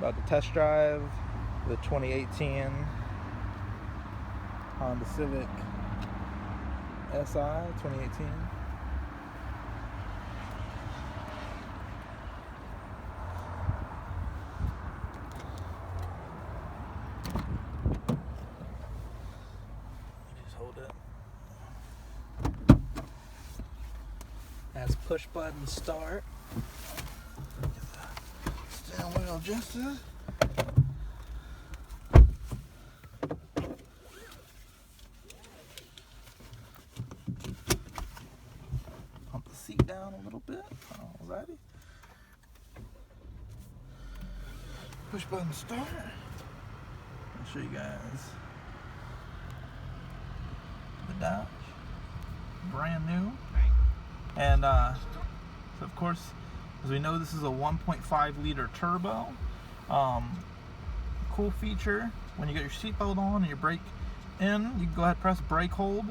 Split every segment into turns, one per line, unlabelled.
About to test drive the 2018 Honda Civic Si 2018. Just hold it.
That's push button start.
Steering wheel adjusted. Pump the seat down a little bit. Alrighty. Push button start. I'll show you guys the dash. Brand new. And so of course, as we know, this is a 1.5 liter turbo. Cool feature, when you get your seatbelt on and your brake in, you can go ahead and press brake hold.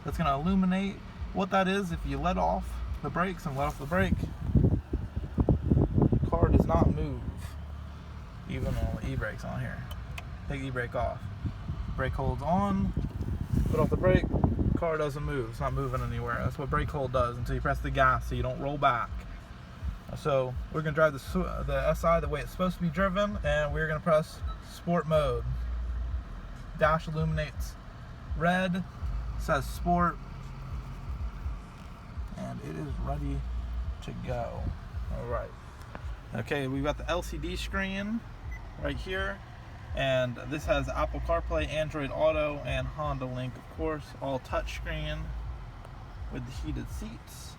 That's going to illuminate. What that is, if you let off the brakes and let off the brake, the car does not move, even on the e-brakes on here. Take the e-brake off. Brake hold's on, put off the brake, car doesn't move. It's not moving anywhere. That's what brake hold does until you press the gas so you don't roll back. So we're going to drive the Si the way it's supposed to be driven, and we're going to press sport mode. Dash illuminates red, says sport, and it is ready to go. Alright. Okay, we've got the LCD screen right here, and this has Apple CarPlay, Android Auto, and Honda Link, of course, all touchscreen with the heated seats.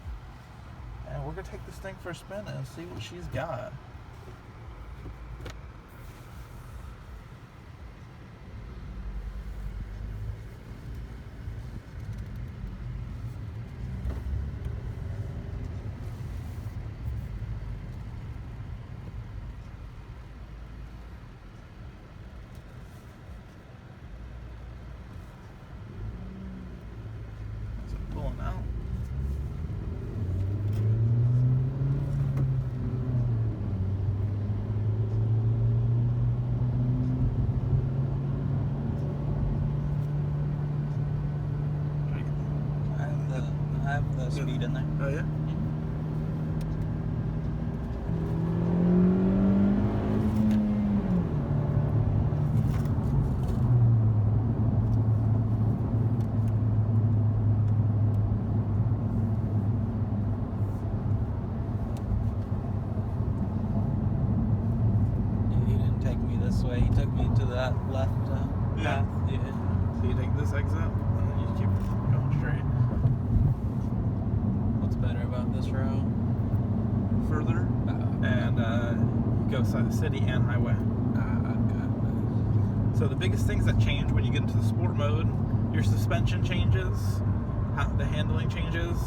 And we're going to take this thing for a spin and see what she's got. Is it pulling out?
I have the speed in there.
Oh yeah?
He didn't take me this way. He took me to that left path. Yeah.
So you take this exit and then you keep going straight.
What's better about this road?
Further and you go side the city and highway.
Good.
So the biggest things that change when you get into the sport mode, your suspension changes, the handling changes,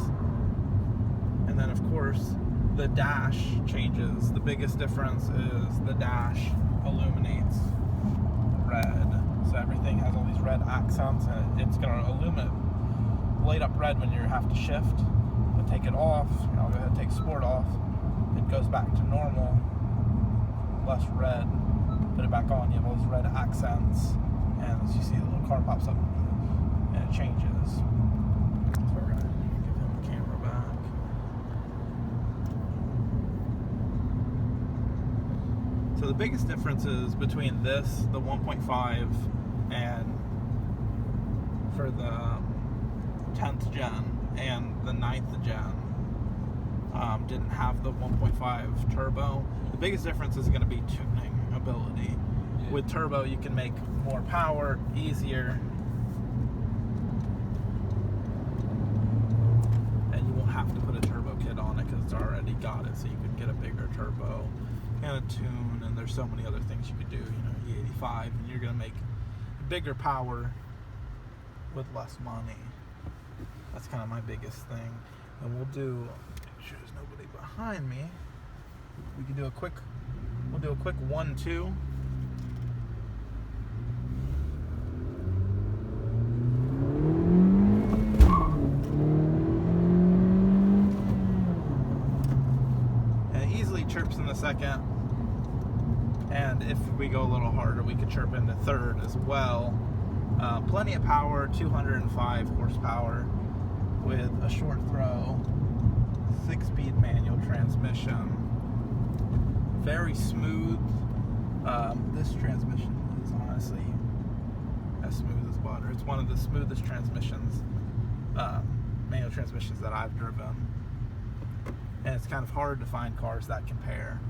and then of course the dash changes. The biggest difference is the dash illuminates red. So everything has all these red accents, and it's going to illuminate, light up red when you have to shift. But take it off, I'll go ahead and take sport off. It goes back to normal, less red. Put it back on, you have all these red accents, and as you see, the little car pops up and it changes. So we're going to give him the camera back. So the biggest differences between this, the 1.5, and for the 10th gen and the 9th gen, didn't have the 1.5 turbo. The biggest difference is going to be tuning ability.
Yeah.
With turbo, you can make more power, easier, and you won't have to put a turbo kit on it because it's already got it, so you can get a bigger turbo and a tune, and there's so many other things you could do, E85, and you're going to make bigger power with less money. That's kind of my biggest thing. And we'll do, make sure there's nobody behind me. We can do a quick, we'll do a quick 1-2. And it easily chirps in the second. And if we go a little harder, we could chirp into third as well. Plenty of power, 205 horsepower with a short throw, 6-speed manual transmission. Very smooth. This transmission is honestly as smooth as butter. It's one of the smoothest transmissions, manual transmissions that I've driven. And it's kind of hard to find cars that compare.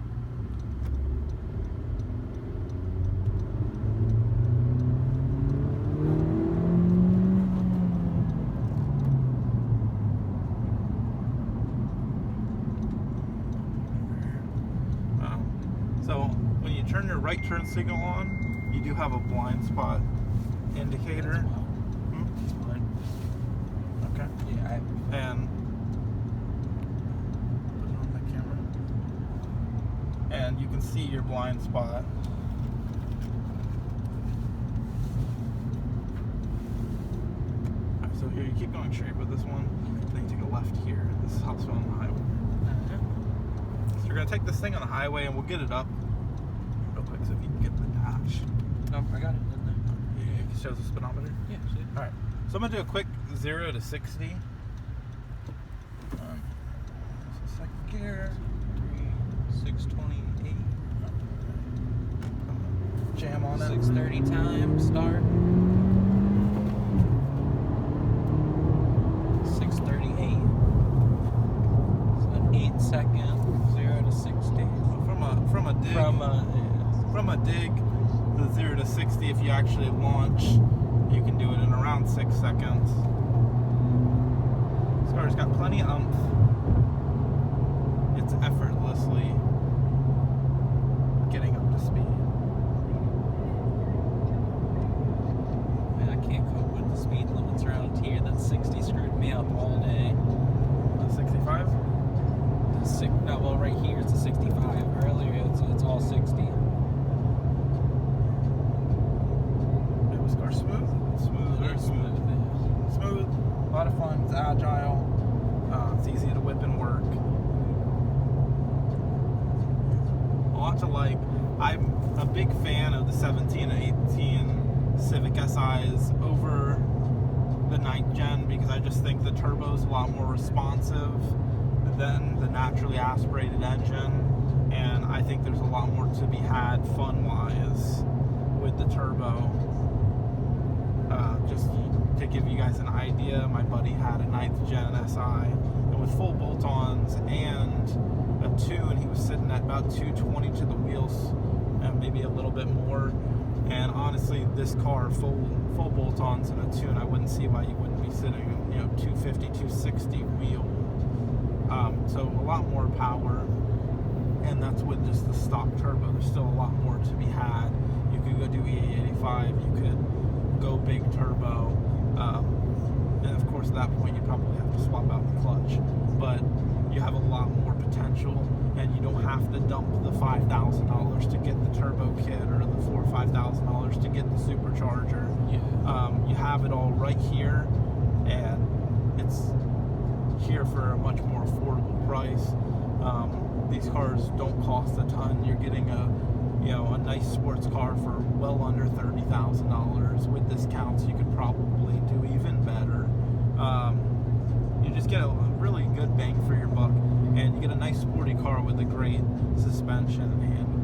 So when you turn your right turn signal on, you do have a blind spot indicator.
That's fine.
Okay.
Yeah.
And put it on the camera. And you can see your blind spot. Alright, so here you keep going straight with this one. Then you take a left here. This is also on the highway. So you're gonna take this thing on the highway, and we'll get it up real quick so if you can get the dash.
No, I got it.
It shows the speedometer.
Yeah, see.
All right. So I'm gonna do a quick 0 to 60. Second gear.
628.
Jam on it.
6:30 time. Start. 6:38. So an 8-second 0 to 60.
From a dig, the 0 to 60, if you actually launch, you can do it in around 6 seconds. This car's got plenty of oomph. It's effortlessly getting up to speed.
Man, I can't cope with the speed limits around here. That 60 screwed me up all day.
65?
No, well, right here it's a 65. Earlier it's all 60.
This car's smooth. Smooth, very smooth. Smooth, a lot of fun, it's agile, it's easy to whip and work. A lot to like. I'm a big fan of the 17 and 18 Civic SIs over the 9th gen because I just think the turbo's a lot more responsive than the naturally aspirated engine, and I think there's a lot more to be had fun-wise with the turbo. Just to give you guys an idea, my buddy had a 9th gen SI, and with full bolt-ons and a tune, he was sitting at about 220 to the wheels, and maybe a little bit more. And honestly, this car, full bolt-ons and a tune, I wouldn't see why you wouldn't be sitting, 250, 260 wheel. So a lot more power, and that's with just the stock turbo. There's still a lot more to be had. You could go do E85, you could go big turbo, and of course at that point you probably have to swap out the clutch, but you have a lot more potential, and you don't have to dump the $5,000 to get the turbo kit or the $4,000 or $5,000 to get the supercharger.
Yeah.
You have it all right here, and it's here for a much more affordable price. These cars don't cost a ton. You're getting a nice sports car for well under $30,000. With discounts, you could probably do even better. You just get a really good bang for your buck, and you get a nice sporty car with a great suspension and handling.